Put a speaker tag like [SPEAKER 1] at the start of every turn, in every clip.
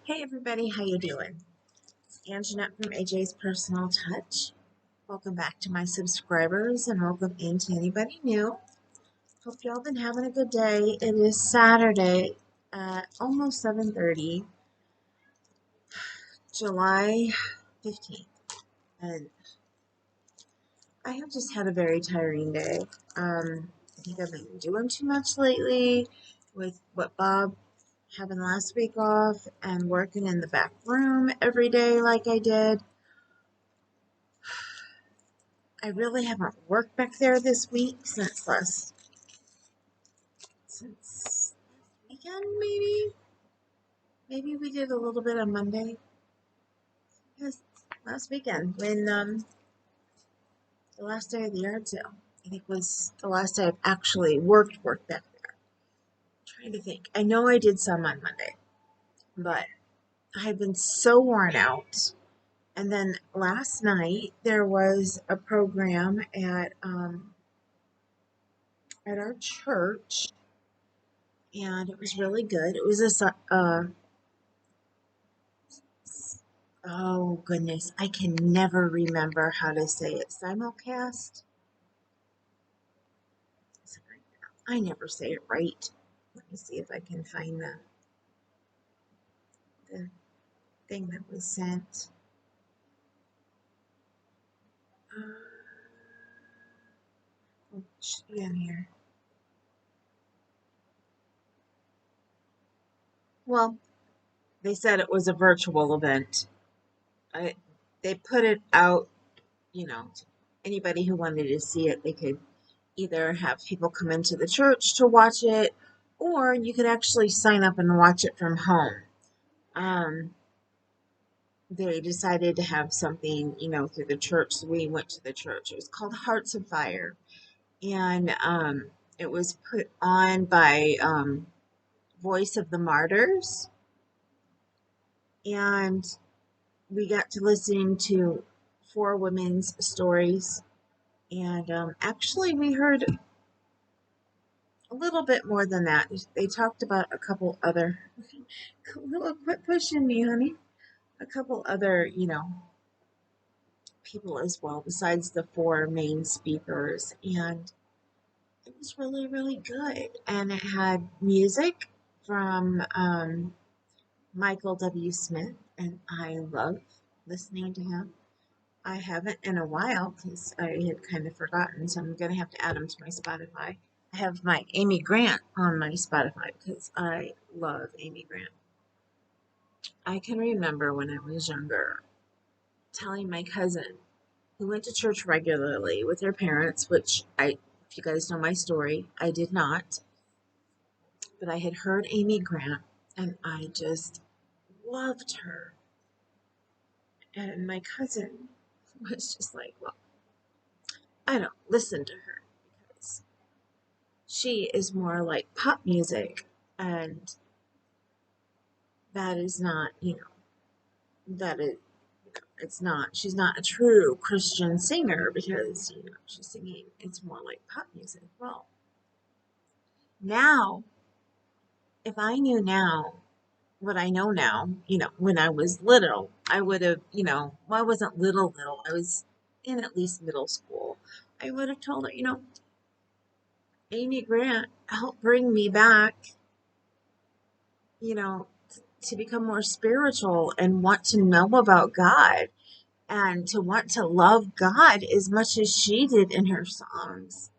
[SPEAKER 1] Hey everybody, how you doing? It's Anjanette from AJ's Personal Touch. Welcome back to my subscribers and welcome in to anybody new. Hope y'all been having a good day. It is Saturday at almost 7:30, July 15th, and I have just had a very tiring day. I think I've been doing too much lately with what Bob having last week off and working in the back room every day like I did. I really haven't worked back there this week since last weekend, maybe. Maybe we did a little bit on Monday. Yes, last weekend when the last day of the yard sale. I think was the last day I've actually worked back there. I'm trying to think. I know I did some on Monday, but I've been so worn out. And then last night there was a program at our church, and it was really good. It was oh goodness, I can never remember how to say it. Simulcast? I never say it right. Let me see if I can find the thing that was sent. It should be in here. Well, they said it was a virtual event. They put it out, to anybody who wanted to see it. They could either have people come into the church to watch it, or you could actually sign up and watch it from home. They decided to have something, through the church. So we went to the church. It was called Hearts of Fire. And it was put on by Voice of the Martyrs. And we got to listen to 4 women's stories. And actually, we heard a little bit more than that. They talked about a couple other. Quit pushing me, honey. A couple other, people as well, besides the 4 main speakers. And it was really, really good. And it had music from Michael W. Smith, and I love listening to him. I haven't in a while because I had kind of forgotten, so I'm going to have to add him to my Spotify. I have my Amy Grant on my Spotify because I love Amy Grant. I can remember when I was younger telling my cousin who went to church regularly with her parents, which if you guys know my story, I did not, but I had heard Amy Grant and I just loved her. And my cousin was just like, well, I don't listen to her because she is more like pop music, and that is not, that is, it's not, she's not a true Christian singer because, she's singing, it's more like pop music. Well, now, if I knew now what I know now, when I was little, I would have, well, I wasn't little, I was in at least middle school. I would have told her, Amy Grant helped bring me back, you know, to become more spiritual and want to know about God and to want to love God as much as she did in her songs.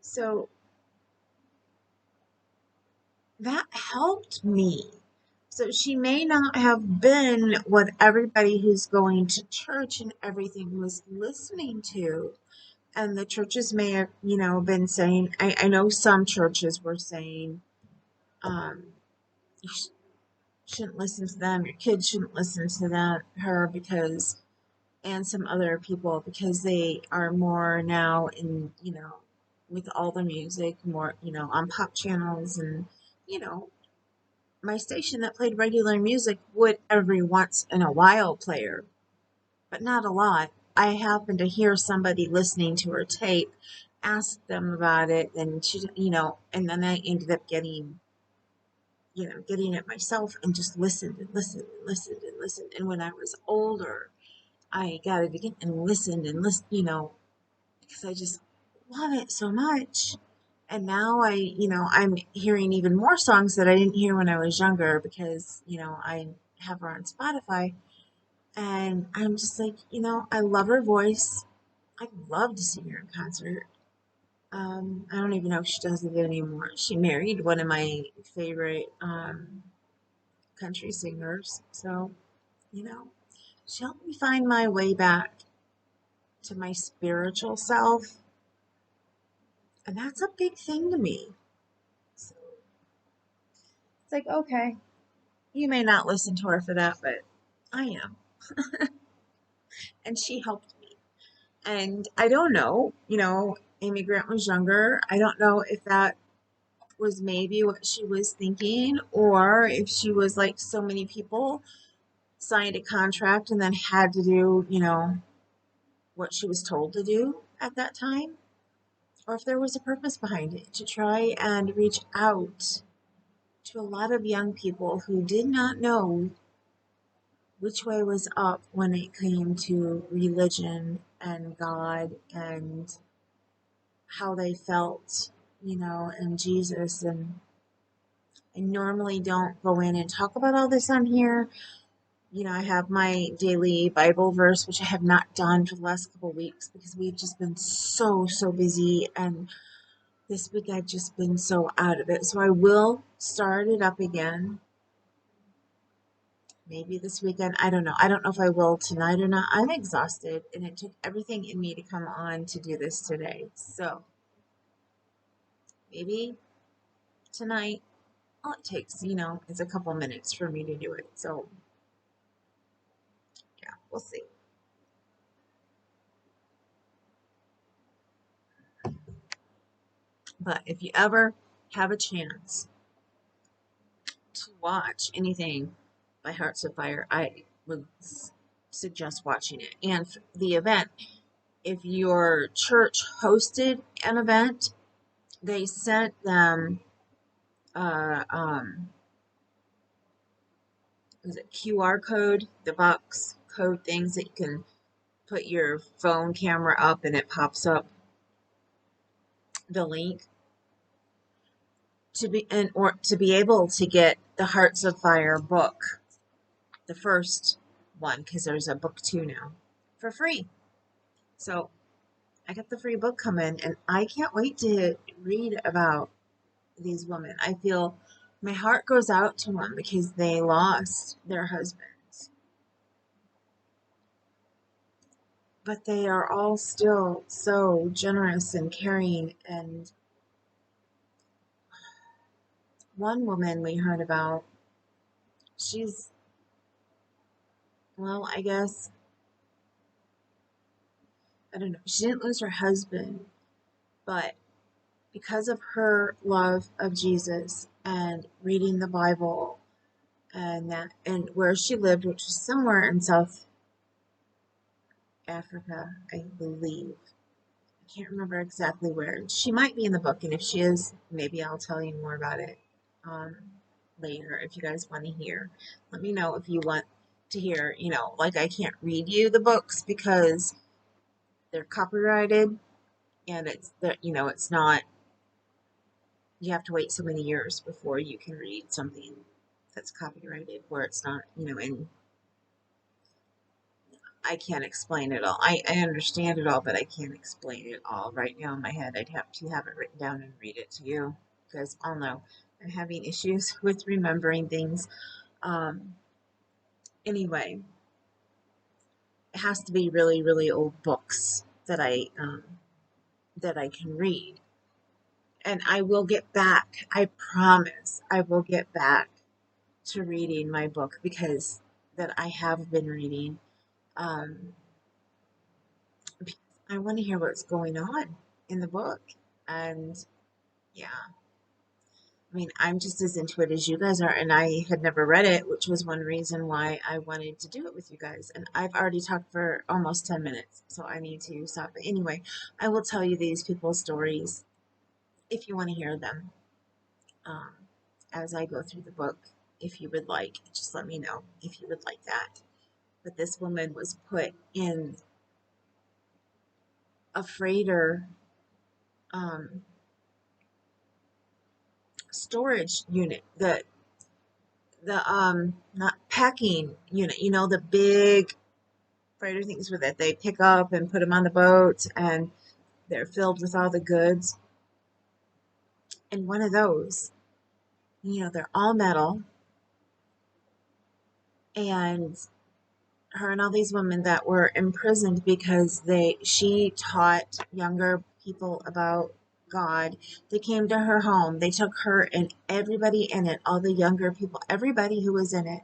[SPEAKER 1] So that helped me. So she may not have been what everybody who's going to church and everything was listening to. And the churches may have, been saying, I know some churches were saying, you shouldn't listen to them, your kids shouldn't listen to her because, and some other people, because they are more now in, with all the music, more, on pop channels and, you know, my station that played regular music would every once in a while play her, but not a lot. I happened to hear somebody listening to her tape, ask them about it, and she, and then I ended up getting, getting it myself and just listened and listened and listened and listened. And when I was older, I got it again and listened, because I just love it so much. And now I'm hearing even more songs that I didn't hear when I was younger because, I have her on Spotify. And I'm just like, I love her voice. I'd love to see her in concert. I don't even know if she does it anymore. She married one of my favorite country singers. So, you know, she helped me find my way back to my spiritual self. And that's a big thing to me. So it's like, okay, you may not listen to her for that, but I am. And she helped me. And I don't know, Amy Grant was younger. I don't know if that was maybe what she was thinking, or if she was like so many people, signed a contract and then had to do, what she was told to do at that time, or if there was a purpose behind it to try and reach out to a lot of young people who did not know which way was up when it came to religion and God and how they felt, and Jesus. And I normally don't go in and talk about all this on here. I have my daily Bible verse, which I have not done for the last couple of weeks because we've just been so, so busy. And this week I've just been so out of it. So I will start it up again. Maybe this weekend. I don't know. I don't know if I will tonight or not. I'm exhausted and it took everything in me to come on to do this today. So maybe tonight, all it takes, is a couple minutes for me to do it. So yeah, we'll see. But if you ever have a chance to watch anything by Hearts of Fire, I would suggest watching it. And the event, if your church hosted an event, they sent them uh, um, was it QR code, the box code things that you can put your phone camera up and it pops up the link to be able to get the Hearts of Fire book, the first one, because there's a book 2 now, for free. So I got the free book coming, and I can't wait to read about these women. I feel my heart goes out to them because they lost their husbands, but they are all still so generous and caring. And one woman we heard about, she's, well, I guess, I don't know, she didn't lose her husband, but because of her love of Jesus and reading the Bible and where she lived, which was somewhere in South Africa, I believe. I can't remember exactly where. She might be in the book, and if she is, maybe I'll tell you more about it um, later if you guys want to hear. Let me know if you want to hear, like I can't read you the books because they're copyrighted and it's not, you have to wait so many years before you can read something that's copyrighted where it's not, and I can't explain it all. I understand it all, but I can't explain it all right now in my head. I'd have to have it written down and read it to you because I'll know. I'm having issues with remembering things. Um, anyway, it has to be really, really old books that I can read, and I will get back. I promise, I will get back to reading my book because that I have been reading. Um, because I want to hear what's going on in the book, and yeah, I mean, I'm just as into it as you guys are, and I had never read it, which was one reason why I wanted to do it with you guys. And I've already talked for almost 10 minutes, so I need to stop. But anyway, I will tell you these people's stories if you want to hear them. Um, as I go through the book. If you would like, just let me know if you would like that. But this woman was put in a freighter um, storage unit, the not packing unit, you know, the big freighter things with it. They pick up and put them on the boat, and they're filled with all the goods. And one of those, you know, they're all metal, and her and all these women that were imprisoned because she taught younger people about God. They came to her home. They took her and everybody in it, all the younger people, everybody who was in it.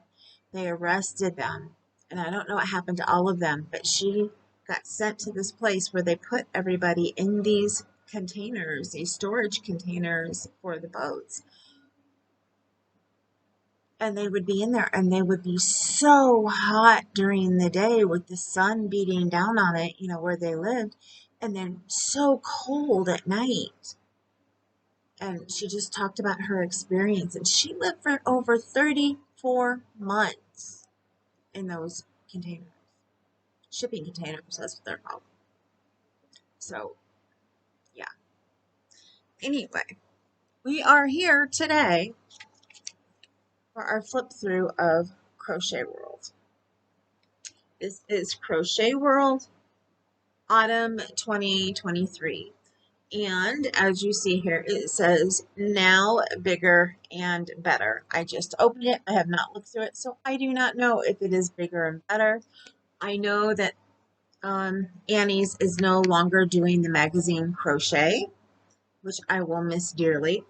[SPEAKER 1] They arrested them. And I don't know what happened to all of them, but she got sent to this place where they put everybody in these containers, these storage containers for the boats. And they would be in there and they would be so hot during the day with the sun beating down on it, you know, where they lived, and then so cold at night. And she just talked about her experience, and she lived for over 34 months in those containers, shipping containers, that's what they're called. So, yeah. Anyway, we are here today for our flip through of Crochet World. This is Crochet World Autumn 2023. And as you see here, it says now bigger and better. I just opened it. I have not looked through it, so I do not know if it is bigger and better. I know that Annie's is no longer doing the magazine crochet, which I will miss dearly.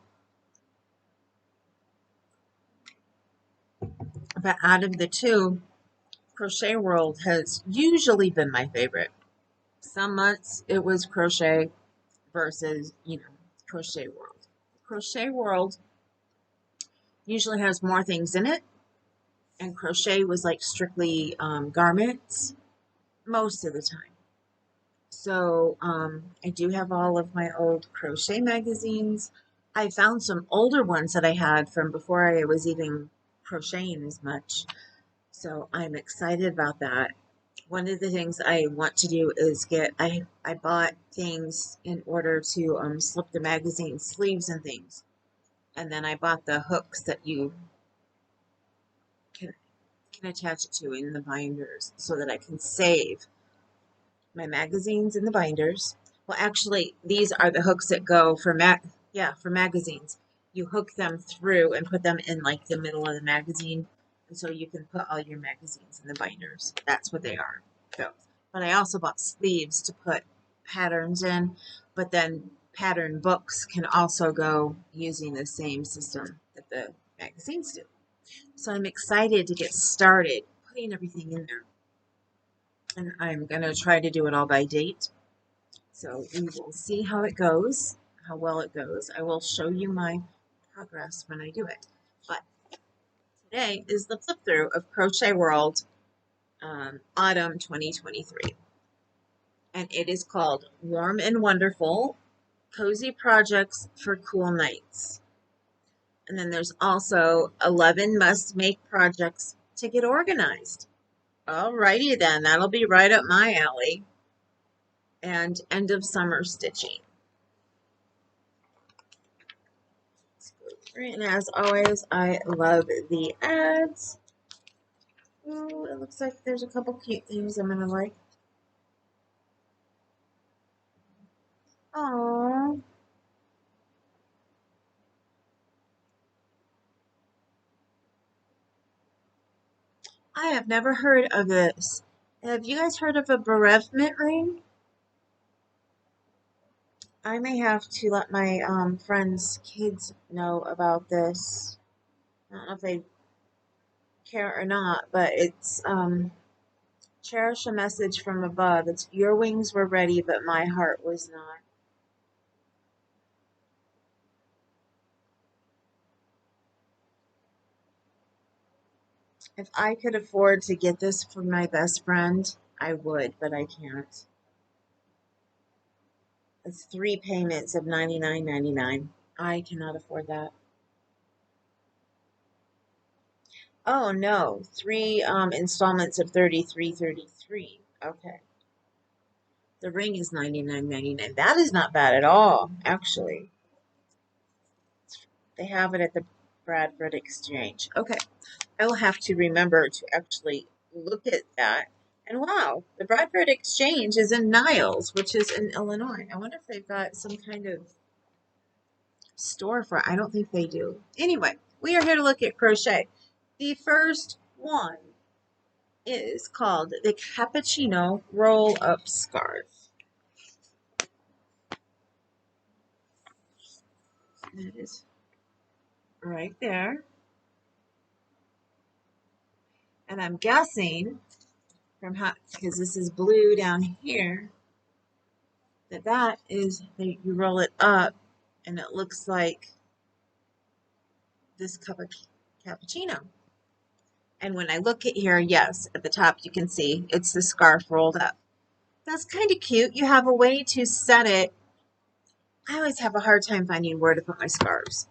[SPEAKER 1] But out of the two, Crochet World has usually been my favorite. Some months it was crochet versus, you know, Crochet World. Crochet World usually has more things in it, and crochet was like strictly garments most of the time. So I do have all of my old crochet magazines. I found some older ones that I had from before I was even crocheting as much. So I'm excited about that. One of the things I want to do is I bought things in order to slip the magazine sleeves and things. And then I bought the hooks that you can attach it to in the binders so that I can save my magazines in the binders. Well, actually, these are the hooks that go for for magazines. You hook them through and put them in like the middle of the magazine, and so you can put all your magazines in the binders. That's what they are. So, but I also bought sleeves to put patterns in, but then pattern books can also go using the same system that the magazines do. So I'm excited to get started putting everything in there. And I'm going to try to do it all by date. So we will see how it goes, how well it goes. I will show you my progress when I do it. But today is the flip through of Crochet World Autumn 2023. And it is called Warm and Wonderful Cozy Projects for Cool Nights. And then there's also 11 must make projects to get organized. Alrighty then, that'll be right up my alley. And end of summer stitching. And as always, I love the ads. Ooh, it looks like there's a couple cute things I'm gonna like. Aww. I have never heard of this. Have you guys heard of a bereavement ring? I may have to let my friends' kids know about this. I don't know if they care or not, but it's cherish a message from above. It's your wings were ready, but my heart was not. If I could afford to get this for my best friend, I would, but I can't. It's 3 payments of $99.99. I cannot afford that. Oh no, three installments of 33.33. Okay. The ring is 99.99. That is not bad at all, actually. They have it at the Bradford Exchange. Okay. I will have to remember to actually look at that. And wow, the Bradford Exchange is in Niles, which is in Illinois. I wonder if they've got some kind of store for it. I don't think they do. Anyway, we are here to look at crochet. The first one is called the Cappuccino Roll-Up Scarf. That is right there. And I'm guessing from how, because this is blue down here, that is, you roll it up and it looks like this cup of cappuccino. And when I look at here, yes, at the top you can see it's the scarf rolled up. That's kind of cute. You have a way to set it. I always have a hard time finding where to put my scarves.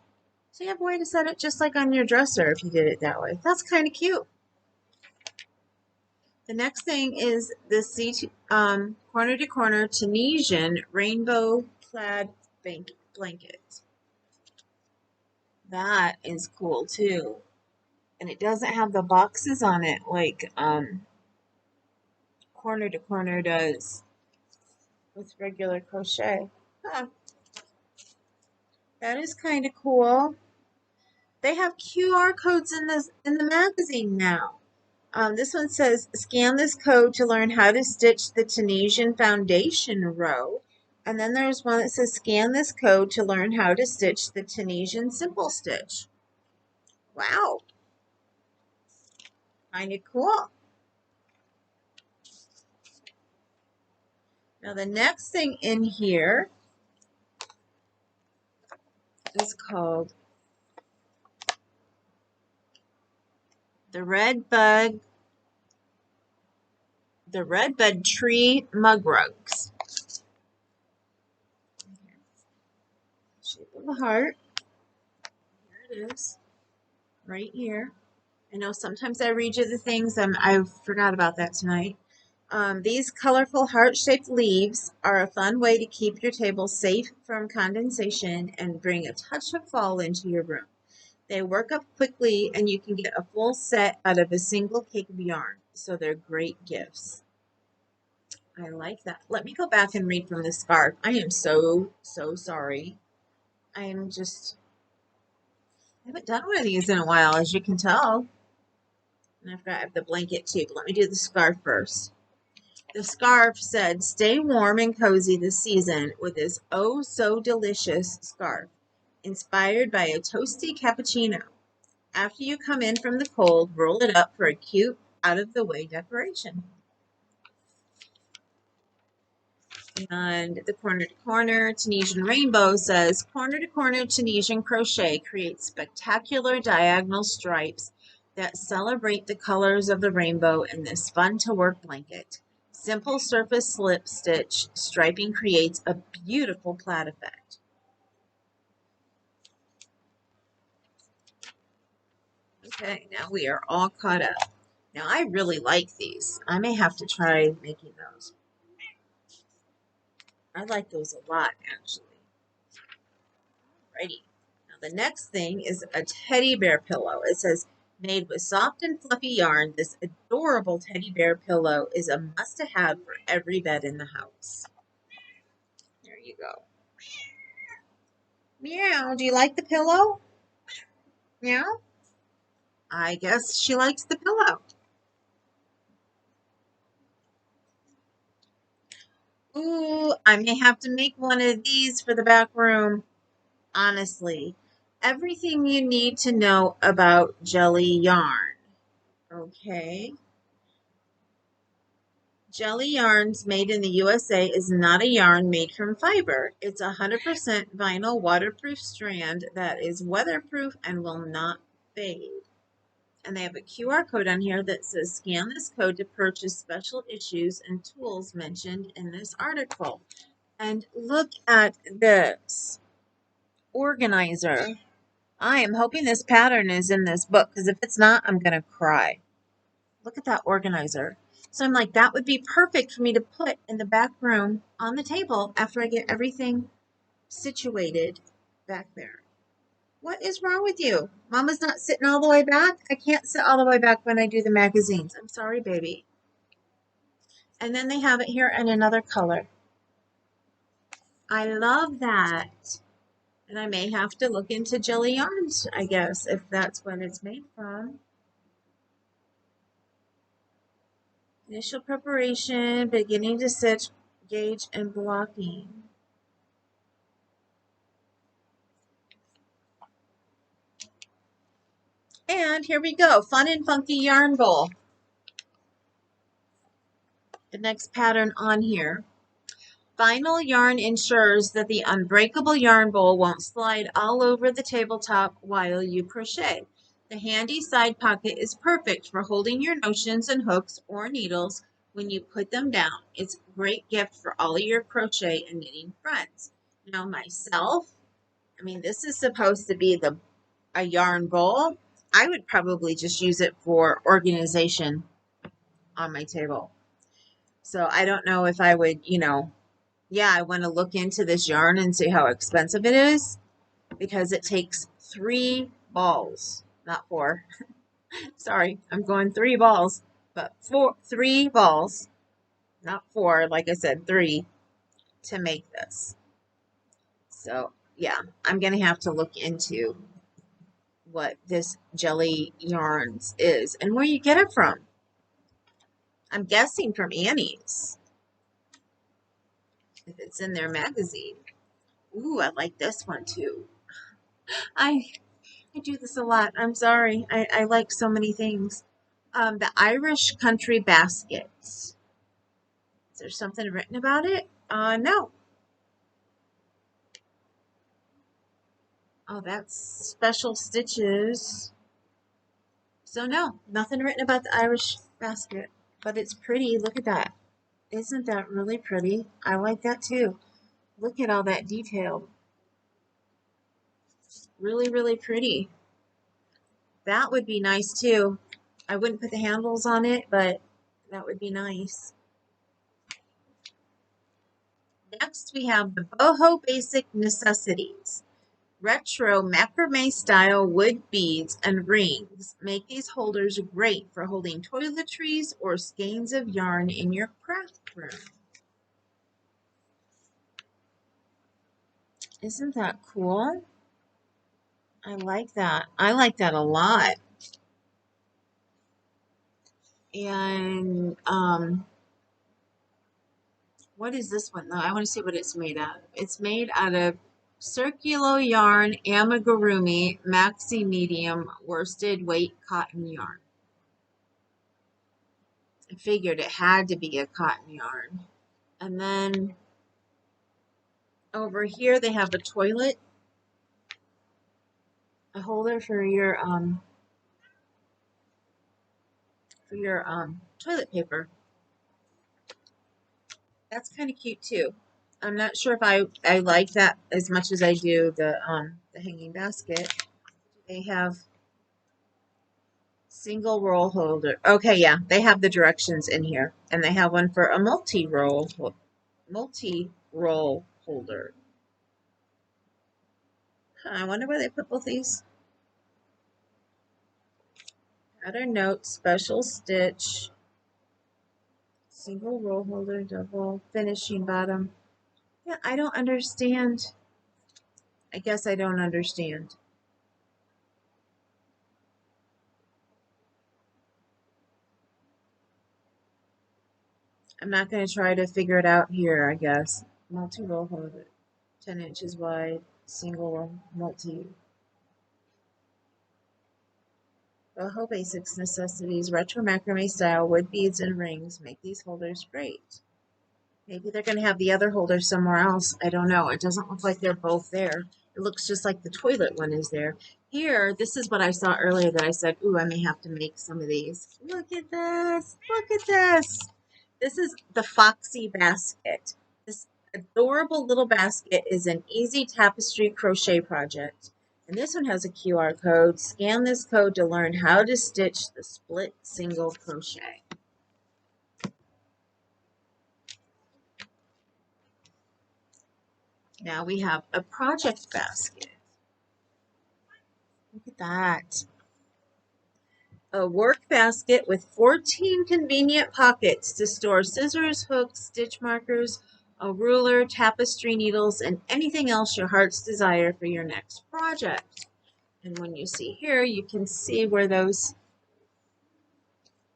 [SPEAKER 1] So you have a way to set it just like on your dresser if you did it that way. That's kind of cute. The next thing is the corner to corner Tunisian rainbow plaid blanket. That is cool too. And it doesn't have the boxes on it like corner to corner does with regular crochet. Huh, that is kind of cool. They have QR codes in the magazine now. This one says, scan this code to learn how to stitch the Tunisian foundation row. And then there's one that says, scan this code to learn how to stitch the Tunisian simple stitch. Wow, kind of cool. Now the next thing in here is called the Red Bud Tree Mug Rugs. Shape of a heart. Here it is, right here. I know sometimes I read you the things. I forgot about that tonight. These colorful heart-shaped leaves are a fun way to keep your table safe from condensation and bring a touch of fall into your room. They work up quickly and you can get a full set out of a single cake of yarn, so they're great gifts. I like that. Let me go back and read from the scarf. I am so sorry. I haven't done one of these in a while, as you can tell. And I forgot I have the blanket too, but let me do the scarf first. The scarf said, stay warm and cozy this season with this oh so delicious scarf, inspired by a toasty cappuccino. After you come in from the cold, roll it up for a cute, out-of-the-way decoration. And the corner to corner Tunisian rainbow says, corner to corner Tunisian crochet creates spectacular diagonal stripes that celebrate the colors of the rainbow in this fun to work blanket. Simple surface slip stitch striping creates a beautiful plaid effect. Okay, now we are all caught up. Now I really like these. I may have to try making those. I like those a lot, actually. Alrighty. Now the next thing is a teddy bear pillow. It says, made with soft and fluffy yarn, this adorable teddy bear pillow is a must-have for every bed in the house. There you go. Meow. Do you like the pillow? Meow. I guess she likes the pillow. Ooh, I may have to make one of these for the back room. Honestly, everything you need to know about jelly yarn. Okay. Jelly yarns made in the USA is not a yarn made from fiber. It's 100% vinyl waterproof strand that is weatherproof and will not fade. And they have a QR code on here that says scan this code to purchase special issues and tools mentioned in this article. And look at this organizer. I am hoping this pattern is in this book, because if it's not, I'm going to cry. Look at that organizer. So I'm like, that would be perfect for me to put in the back room on the table after I get everything situated back there. What is wrong with you? Mama's not sitting all the way back? I can't sit all the way back when I do the magazines. I'm sorry, baby. And then they have it here in another color. I love that. And I may have to look into jelly yarns, I guess, if that's what it's made from. Initial preparation, beginning to stitch, gauge, and blocking. And here we go, Fun and Funky Yarn Bowl. The next pattern on here. Vinyl yarn ensures that the unbreakable yarn bowl won't slide all over the tabletop while you crochet. The handy side pocket is perfect for holding your notions and hooks or needles when you put them down. It's a great gift for all of your crochet and knitting friends. Now myself, I mean, this is supposed to be a yarn bowl. I would probably just use it for organization on my table. So I don't know if I would, yeah, I want to look into this yarn and see how expensive it is, because it takes 3 balls, not 4. Sorry, I'm going 3 balls, but 3 balls, not 4, like I said, 3 to make this. So yeah, I'm going to have to look into what this jelly yarns is and where you get it from. I'm guessing from Annie's, if it's in their magazine. Ooh, I like this one too. I I do this a lot. I'm sorry. I like so many things. The Irish Country Baskets. Is there something written about it? No. Oh, that's special stitches. So no, nothing written about the Irish basket. But it's pretty. Look at that. Isn't that really pretty? I like that too. Look at all that detail. Really, really pretty. That would be nice too. I wouldn't put the handles on it, but that would be nice. Next, we have the Boho Basic Necessities. Retro macrame style wood beads and rings make these holders great for holding toiletries or skeins of yarn in your craft room. Isn't that cool? I like that. I like that a lot. And what is this one though? I want to see what it's made out of. It's made out of circular yarn amigurumi maxi medium worsted weight cotton yarn. I figured it had to be a cotton yarn. And then over here they have a toilet, a holder for your toilet paper. That's kind of cute too. I'm not sure if I like that as much as I do the hanging basket. They have single roll holder. Okay, yeah, they have the directions in here, and they have one for a multi-roll holder. Huh, I wonder where they put both these. Pattern note, special stitch, single roll holder, double finishing bottom. Yeah, I don't understand. I guess I don't understand. I'm not going to try to figure it out here, I guess. Multi-roll holder, 10 inches wide, single multi. Boho Basics Necessities, retro macrame style wood beads and rings make these holders great. Maybe they're going to have the other holder somewhere else. I don't know. It doesn't look like they're both there. It looks just like the toilet one is there. Here, this is what I saw earlier that I said, ooh, I may have to make some of these. Look at this. Look at this. This is the Foxy basket. This adorable little basket is an easy tapestry crochet project. And this one has a QR code. Scan this code to learn how to stitch the split single crochet. Now we have a project basket. Look at that. A work basket with 14 convenient pockets to store scissors, hooks, stitch markers, a ruler, tapestry needles, and anything else your heart's desire for your next project. And when you see here, you can see where those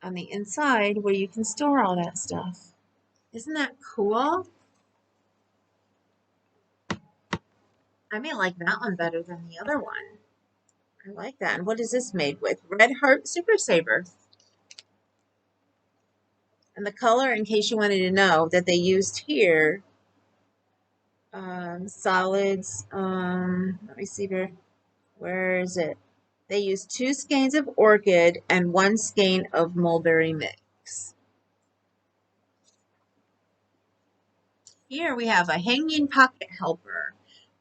[SPEAKER 1] on the inside where you can store all that stuff. Isn't that cool? I may like that one better than the other one. I like that. And what is this made with? Red Heart Super Saver. And the color, in case you wanted to know, that they used here, solids, let me see where is it? They used 2 skeins of orchid and 1 skein of mulberry mix. Here we have a hanging pocket helper.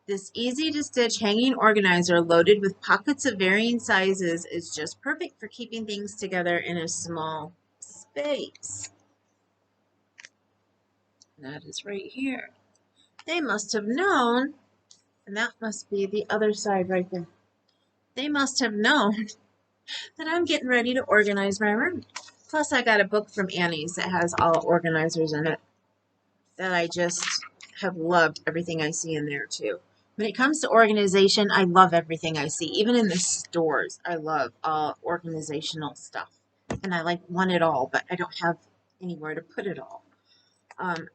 [SPEAKER 1] This easy to stitch hanging organizer loaded with pockets of varying sizes is just perfect for keeping things together in a small space. That is right here. They must have known, and that must be the other side right there. They must have known that I'm getting ready to organize my room. Plus, I got a book from Annie's that has all organizers in it that I just have loved everything I see in there too. When it comes to organization, I love everything I see. Even in the stores, I love organizational stuff. And I want it all, but I don't have anywhere to put it all.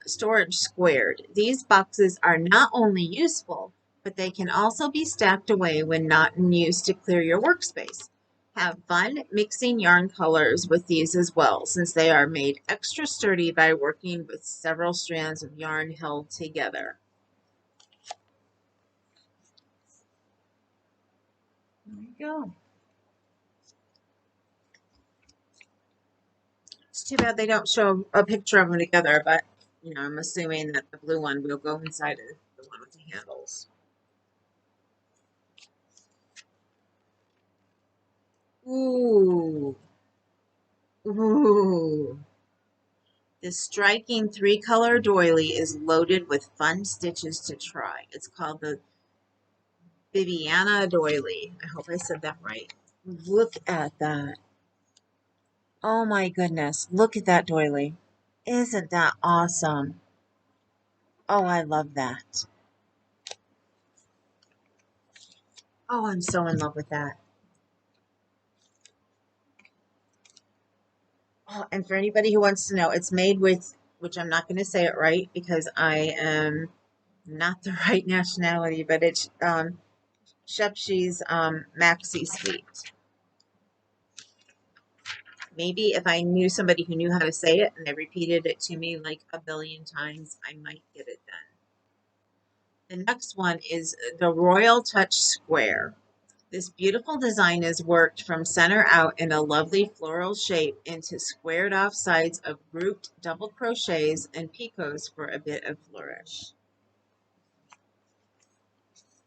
[SPEAKER 1] Storage squared. These boxes are not only useful, but they can also be stacked away when not in use to clear your workspace. Have fun mixing yarn colors with these as well, since they are made extra sturdy by working with several strands of yarn held together. There you go. It's too bad they don't show a picture of them together, but I'm assuming that the blue one will go inside of the one with the handles. Ooh. Ooh. This striking 3-color doily is loaded with fun stitches to try. It's called the Bibiana doily. I hope I said that right. Look at that. Oh my goodness. Look at that doily. Isn't that awesome? Oh, I love that. Oh, I'm so in love with that. Oh, and for anybody who wants to know, it's made with, which I'm not going to say it right because I am not the right nationality, but it's Shepshi's Maxi Sweet. Maybe if I knew somebody who knew how to say it and they repeated it to me like a billion times, I might get it done. The next one is the Royal Touch Square. This beautiful design is worked from center out in a lovely floral shape into squared off sides of grouped double crochets and picots for a bit of flourish.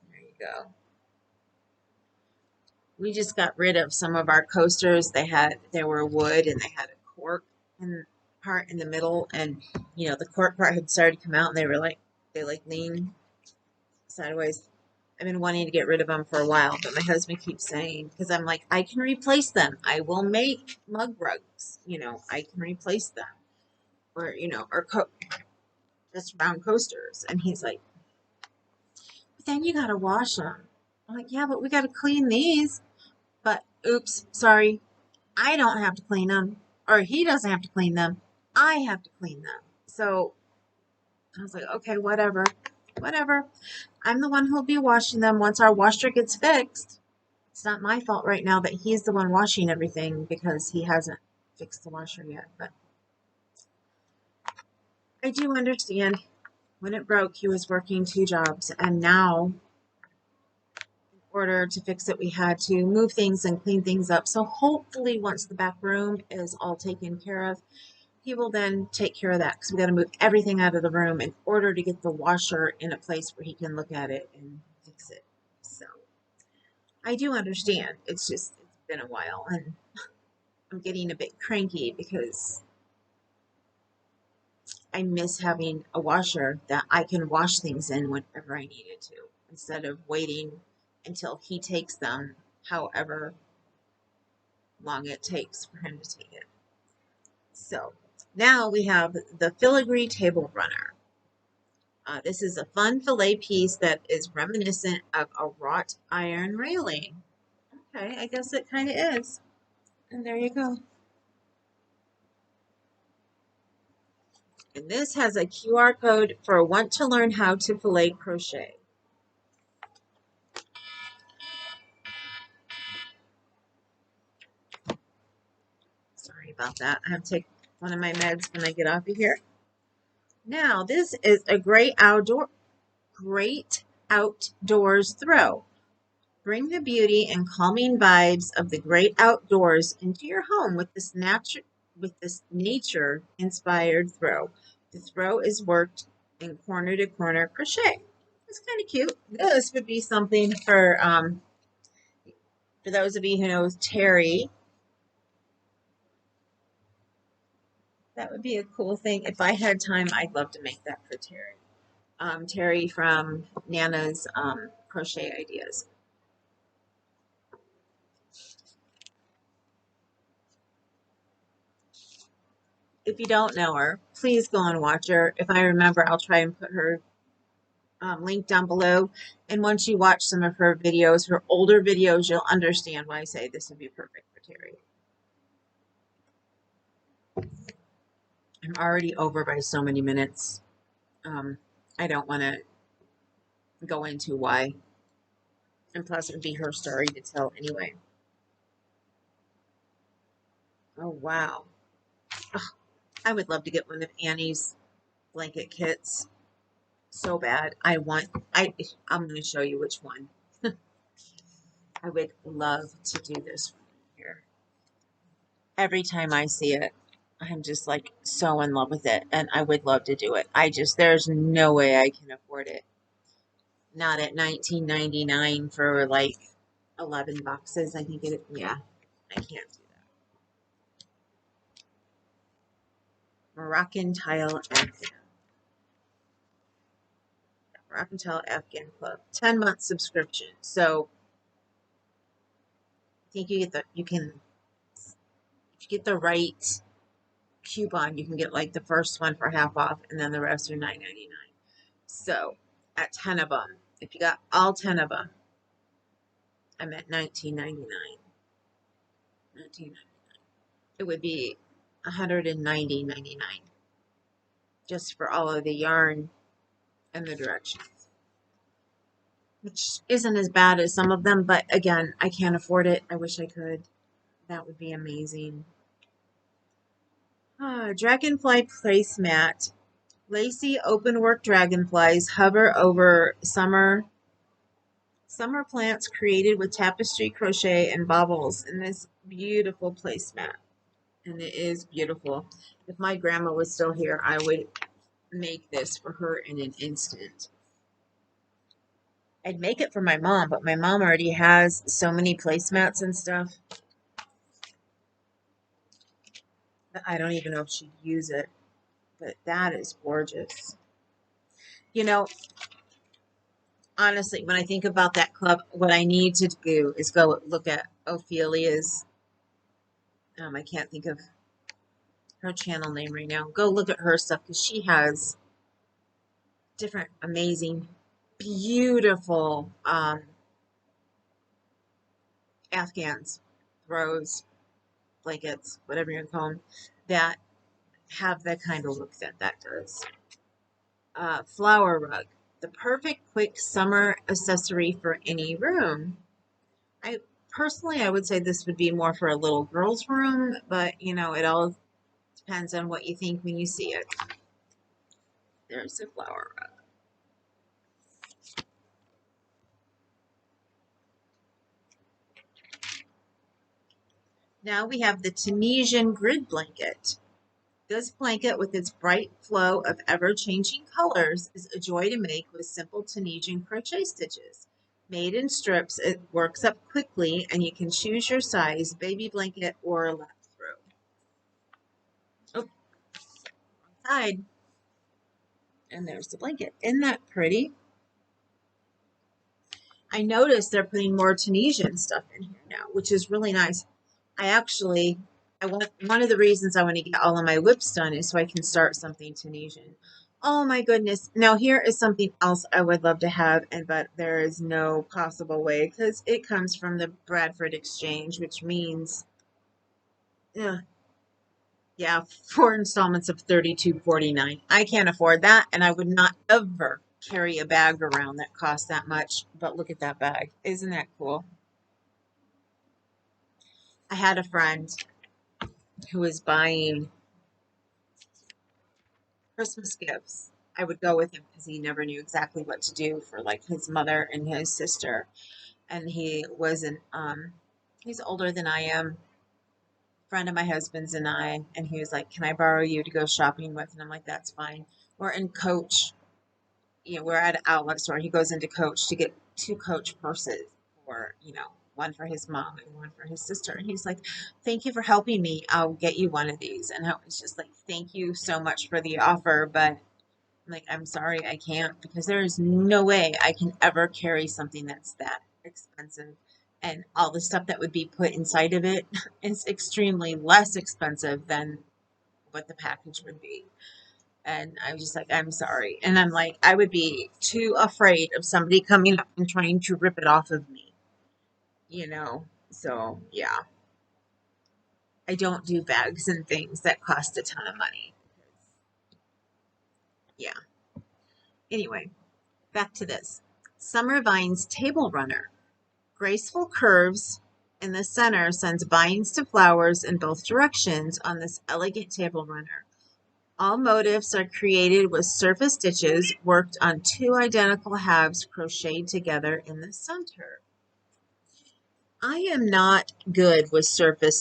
[SPEAKER 1] There you go. We just got rid of some of our coasters. They were wood and they had a cork part in the middle, and the cork part had started to come out and they lean sideways. I've been wanting to get rid of them for a while, but my husband keeps saying, because I'm like, I can replace them. I will make mug rugs. I can replace them. Or, just round coasters. And he's like, but then you got to wash them. I'm like, yeah, but we got to clean these. But oops, sorry. I don't have to clean them. Or he doesn't have to clean them. I have to clean them. So I was like, okay, whatever. Whatever. I'm the one who'll be washing them once our washer gets fixed. It's not my fault right now that he's the one washing everything because he hasn't fixed the washer yet. But I do understand when it broke, he was working 2 jobs. And now, in order to fix it, we had to move things and clean things up. So hopefully once the back room is all taken care of, he will then take care of that because we got to move everything out of the room in order to get the washer in a place where he can look at it and fix it. So I do understand. It's just, it's been a while and I'm getting a bit cranky because I miss having a washer that I can wash things in whenever I needed to, instead of waiting until he takes them, however long it takes for him to take it. So now we have the filigree table runner. This is a fun filet piece that is reminiscent of a wrought iron railing. Okay, I guess it kind of is. And there you go. And this has a QR code for want to learn how to fillet crochet. Sorry about that. I have to take one of my meds when I get off of here. Now, this is a great outdoors throw. Bring the beauty and calming vibes of the great outdoors into your home with this nature inspired throw. The throw is worked in corner to corner crochet. It's kind of cute. This would be something for those of you who know Terry. That would be a cool thing. If I had time, I'd love to make that for Terry. Terry from Nana's Crochet Ideas. If you don't know her, please go and watch her. If I remember, I'll try and put her link down below. And once you watch some of her videos, her older videos, you'll understand why I say this would be perfect for Terry. I'm already over by so many minutes. I don't want to go into why. And plus, it would be her story to tell anyway. Oh, wow. Oh, I would love to get one of Annie's blanket kits so bad. I'm going to show you which one. I would love to do this here. Every time I see it, I'm just like so in love with it, and I would love to do it. There's no way I can afford it. Not at $19.99 for like 11 boxes. I think yeah, I can't do that. Moroccan Tile Afghan. Moroccan Tile Afghan Club. 10-month subscription. So I think if you get the right coupon, you can get like the first one for half off, and then the rest are $9.99. So at 10 of them, if you got all 10 of them, I'm at $19.99. It would be $190.99 just for all of the yarn and the directions, which isn't as bad as some of them, but again, I can't afford it. I wish I could. That would be amazing. Dragonfly placemat. Lacy openwork dragonflies hover over summer plants created with tapestry, crochet, and baubles in this beautiful placemat. And it is beautiful. If my grandma was still here, I would make this for her in an instant. I'd make it for my mom, but my mom already has so many placemats and stuff that I don't even know if she'd use it. But that is gorgeous. You know, honestly, when I think about that club, what I need to do is go look at Ophelia's, I can't think of her channel name right now. Go look at her stuff because she has different amazing, beautiful Afghans, throws, blankets, whatever you call them, that have that kind of look that does. Flower rug, the perfect quick summer accessory for any room. I would say this would be more for a little girl's room, but you know, it all depends on what you think when you see it. There's a flower rug. Now we have the Tunisian grid blanket. This blanket, with its bright flow of ever-changing colors, is a joy to make with simple Tunisian crochet stitches. Made in strips, it works up quickly and you can choose your size, baby blanket or lap through. Oh, wrong side. And there's the blanket. Isn't that pretty? I noticed they're putting more Tunisian stuff in here now, which is really nice. One of the reasons I want to get all of my whips done is so I can start something Tunisian. Oh my goodness. Now here is something else I would love to have, but there is no possible way because it comes from the Bradford Exchange, which means, yeah, 4 installments of $32.49. I can't afford that, and I would not ever carry a bag around that costs that much. But look at that bag. Isn't that cool? I had a friend who was buying Christmas gifts. I would go with him because he never knew exactly what to do for like his mother and his sister. And he wasn't he's older than I am, friend of my husband's and I, and he was like, "Can I borrow you to go shopping with?" And I'm like, "That's fine." We're in Coach, we're at an outlet store. He goes into Coach to get 2 Coach purses for, one for his mom and one for his sister. And he's like, "Thank you for helping me. I'll get you one of these." And I was just like, "Thank you so much for the offer, but like, I'm sorry, I can't because there is no way I can ever carry something that's that expensive. And all the stuff that would be put inside of it is extremely less expensive than what the package would be." And I was just like, "I'm sorry." And I'm like, I would be too afraid of somebody coming up and trying to rip it off of me, you know? So, yeah, I don't do bags and things that cost a ton of money. Yeah. Anyway, back to this. Summer Vine's Table Runner. Graceful curves in the center sends vines to flowers in both directions on this elegant table runner. All motifs are created with surface stitches worked on 2 identical halves crocheted together in the center. I am not good with surface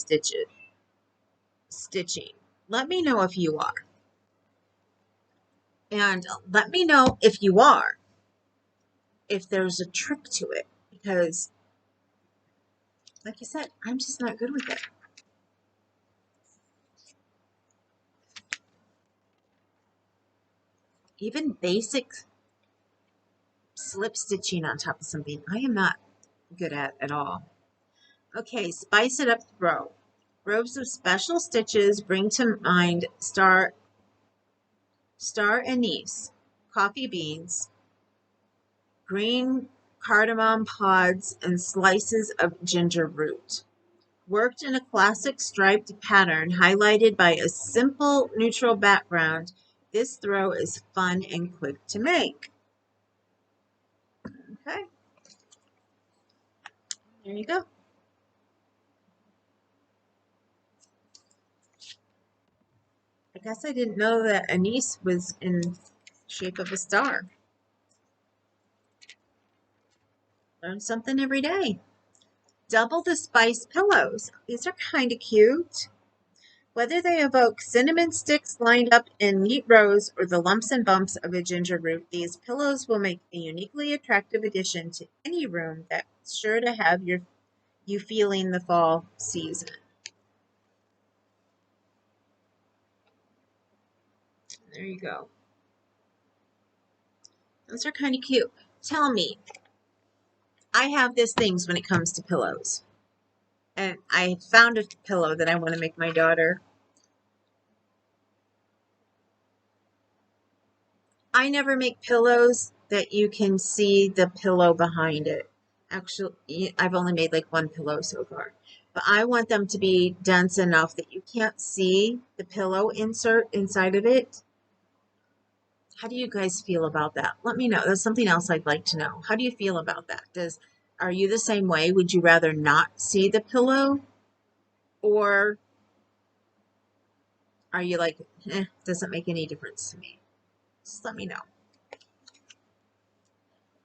[SPEAKER 1] stitching. Let me know if you are. And let me know if you are, if there's a trick to it. Because, like I said, I'm just not good with it. Even basic slip stitching on top of something, I am not good at all. Okay, spice it up the row. Rows of special stitches bring to mind star anise, coffee beans, green cardamom pods, and slices of ginger root. Worked in a classic striped pattern highlighted by a simple neutral background, this throw is fun and quick to make. Okay, there you go. I guess I didn't know that anise was in shape of a star. Learn something every day. Double the spice pillows. These are kind of cute. Whether they evoke cinnamon sticks lined up in neat rows or the lumps and bumps of a ginger root, these pillows will make a uniquely attractive addition to any room that's sure to have you feeling the fall season. There you go. Those are kind of cute. Tell me, I have these things when it comes to pillows. And I found a pillow that I want to make my daughter. I never make pillows that you can see the pillow behind it. Actually, I've only made like 1 pillow so far. But I want them to be dense enough that you can't see the pillow insert inside of it. How do you guys feel about that? Let me know. That's something else I'd like to know. How do you feel about that? Are you the same way? Would you rather not see the pillow? Or are you like, doesn't make any difference to me? Just let me know.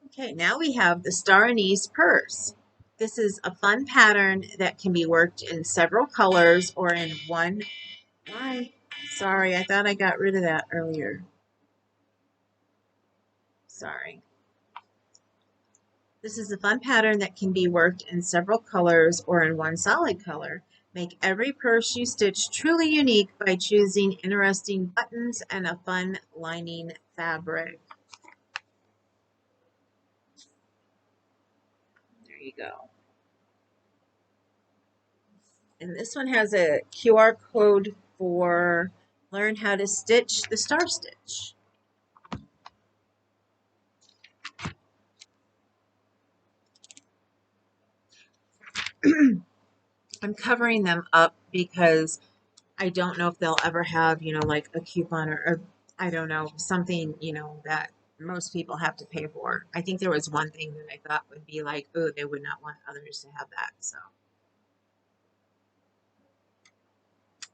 [SPEAKER 1] Okay, now we have the Star Anise purse. This is a fun pattern that can be worked in several colors or in one. Why? Sorry, I thought I got rid of that earlier. Sorry. This is a fun pattern that can be worked in several colors or in one solid color. Make every purse you stitch truly unique by choosing interesting buttons and a fun lining fabric. There you go. And this one has a QR code for learn how to stitch the star stitch. I'm covering them up because I don't know if they'll ever have, like a coupon or I don't know, something, that most people have to pay for. I think there was one thing that I thought would be like, oh, they would not want others to have that. So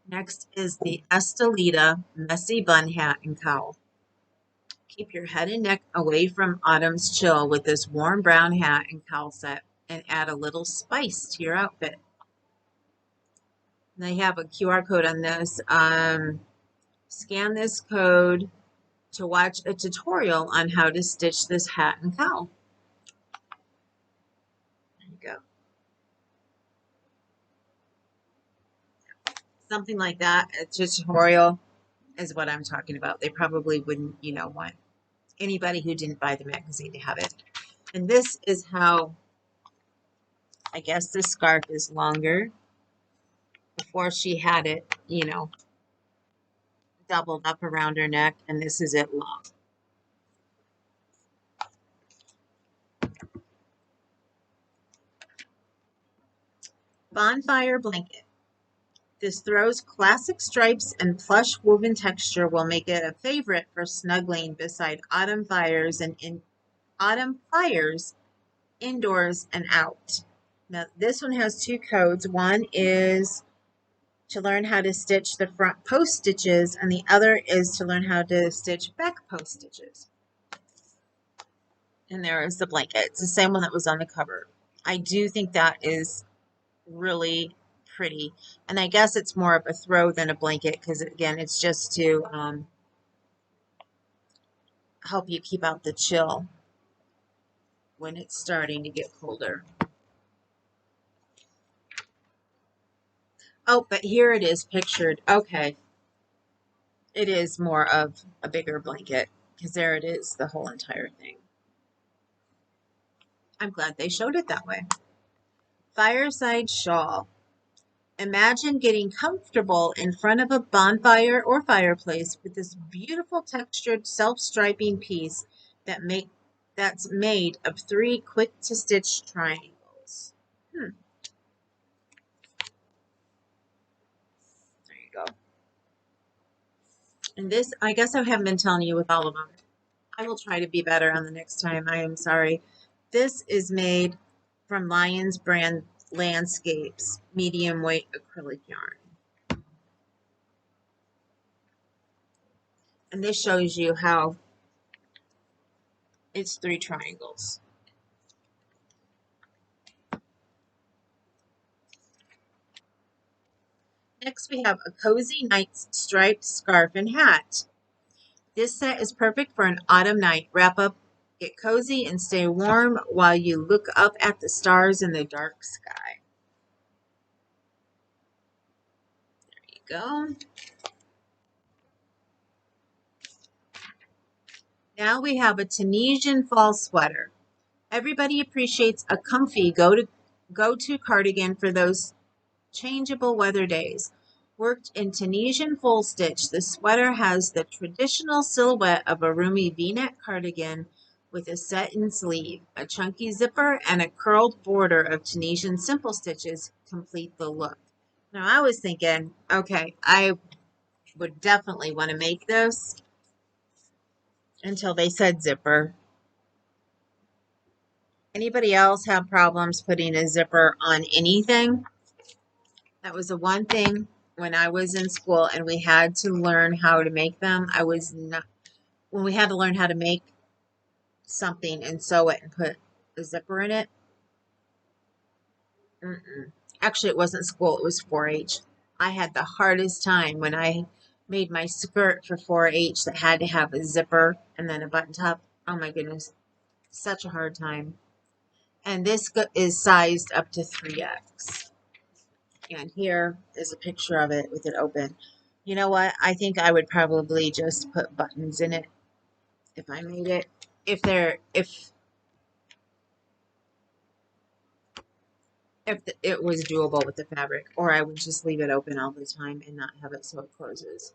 [SPEAKER 1] next is the Estelita Messy Bun Hat and Cowl. Keep your head and neck away from autumn's chill with this warm brown hat and cowl set and add a little spice to your outfit. They have a QR code on this. Scan this code to watch a tutorial on how to stitch this hat and cowl. There you go. Something like that. A tutorial is what I'm talking about. They probably wouldn't, want anybody who didn't buy the magazine to have it. And this is how, I guess this scarf is longer. Before she had it, doubled up around her neck, and this is it long. Bonfire blanket. This throw's classic stripes and plush woven texture will make it a favorite for snuggling beside autumn fires indoors and out. Now this one has two codes. One is to learn how to stitch the front post stitches, and the other is to learn how to stitch back post stitches. And there is the blanket. It's the same one that was on the cover. I do think that is really pretty. And I guess it's more of a throw than a blanket because, again, it's just to help you keep out the chill when it's starting to get colder. Oh, but here it is pictured. Okay. It is more of a bigger blanket because there it is, the whole entire thing. I'm glad they showed it that way. Fireside shawl. Imagine getting comfortable in front of a bonfire or fireplace with this beautiful textured self-striping piece that's made of 3 quick-to-stitch triangles. There you go. And this, I guess I haven't been telling you with all of them. I will try to be better on the next time. I am sorry. This is made from Lions brand Landscapes medium weight acrylic yarn. And this shows you how it's 3 triangles. Next, we have a Cozy Nights striped scarf and hat. This set is perfect for an autumn night. Wrap up, get cozy, and stay warm while you look up at the stars in the dark sky. There you go. Now we have a Tunisian fall sweater. Everybody appreciates a comfy go-to cardigan for those changeable weather days. Worked in Tunisian full stitch, the sweater has the traditional silhouette of a roomy V-neck cardigan with a set-in sleeve. A chunky zipper and a curled border of Tunisian simple stitches complete the look. Now I was thinking, okay, I would definitely want to make this until they said zipper. Anybody else have problems putting a zipper on anything? That was the one thing when I was in school and we had to learn how to make them. When we had to learn how to make something and sew it and put a zipper in it. Actually, it wasn't school, it was 4-H. I had the hardest time when I made my skirt for 4-H that had to have a zipper and then a button top. Oh my goodness, such a hard time. And this is sized up to 3X. And here is a picture of it with it open. You know what? I think I would probably just put buttons in it if I made it. If it was doable with the fabric, or I would just leave it open all the time and not have it so it closes.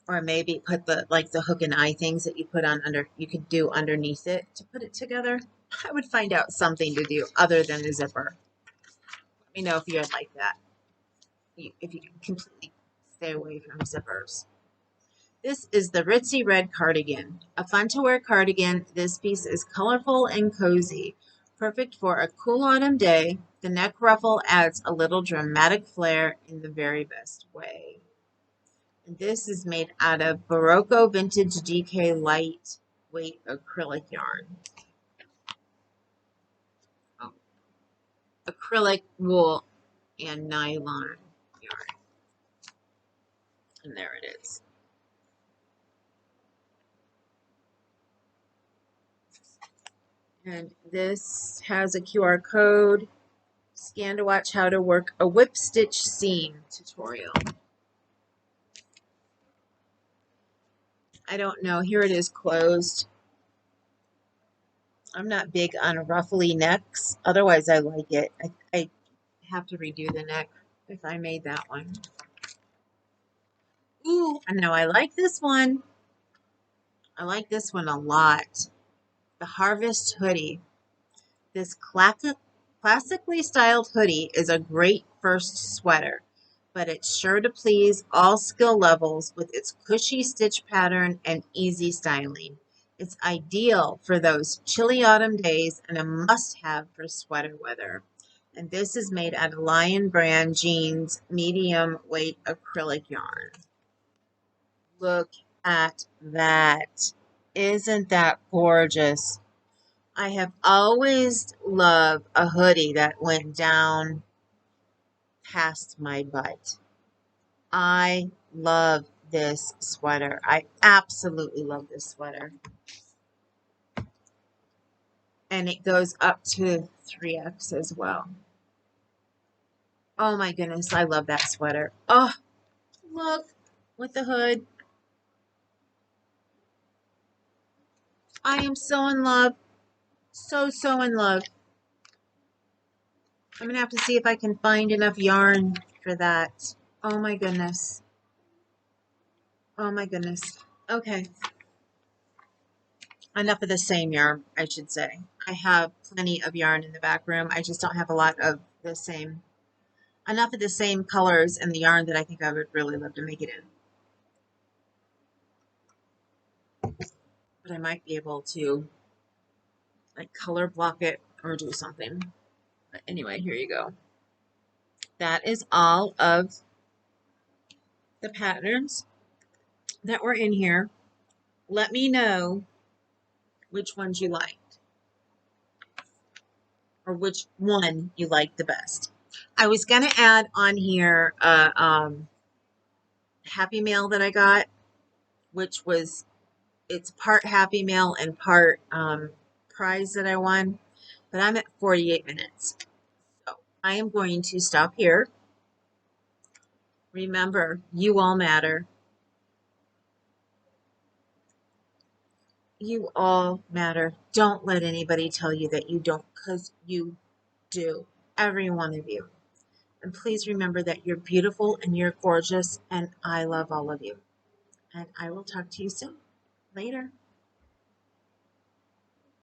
[SPEAKER 1] Or maybe put the hook and eye things that you put on you could do underneath it to put it together. I would find out something to do other than a zipper. Let me know if you would like that. If you can completely stay away from zippers. This is the Ritzy Red Cardigan. A fun to wear cardigan, this piece is colorful and cozy. Perfect for a cool autumn day. The neck ruffle adds a little dramatic flair in the very best way. And this is made out of Barocco Vintage DK lightweight acrylic yarn. Oh, acrylic wool and nylon yarn. And there it is. And this has a QR code. Scan to watch how to work a whip stitch seam tutorial. I don't know. Here it is closed. I'm not big on ruffly necks. Otherwise, I like it. I have to redo the neck if I made that one. Ooh, and now I like this one. I like this one a lot. The Harvest Hoodie. This classically styled hoodie is a great first sweater, but it's sure to please all skill levels with its cushy stitch pattern and easy styling. It's ideal for those chilly autumn days and a must-have for sweater weather. And this is made out of Lion Brand Jeans medium weight acrylic yarn. Look at that. Isn't that gorgeous? I have always loved a hoodie that went down past my butt. I love this sweater. I absolutely love this sweater. And it goes up to 3X as well. Oh my goodness, I love that sweater. Oh, look, with the hood. I am so in love. So in love. I'm going to have to see if I can find enough yarn for that. Oh my goodness. Oh my goodness. Okay. Enough of the same yarn, I should say. I have plenty of yarn in the back room. I just don't have a lot of the same, enough of the same colors in the yarn that I think I would really love to make it in. But I might be able to like color block it or do something. But anyway, here you go. That is all of the patterns that were in here. Let me know which ones you liked or which one you liked the best. I was going to add on here a Happy Mail that I got, which was, it's part Happy Mail and part prize that I won, but I'm at 48 minutes. So I am going to stop here. Remember, you all matter. You all matter. Don't let anybody tell you that you don't, because you do. Every one of you. And please remember that you're beautiful and you're gorgeous, and I love all of you. And I will talk to you soon. Later.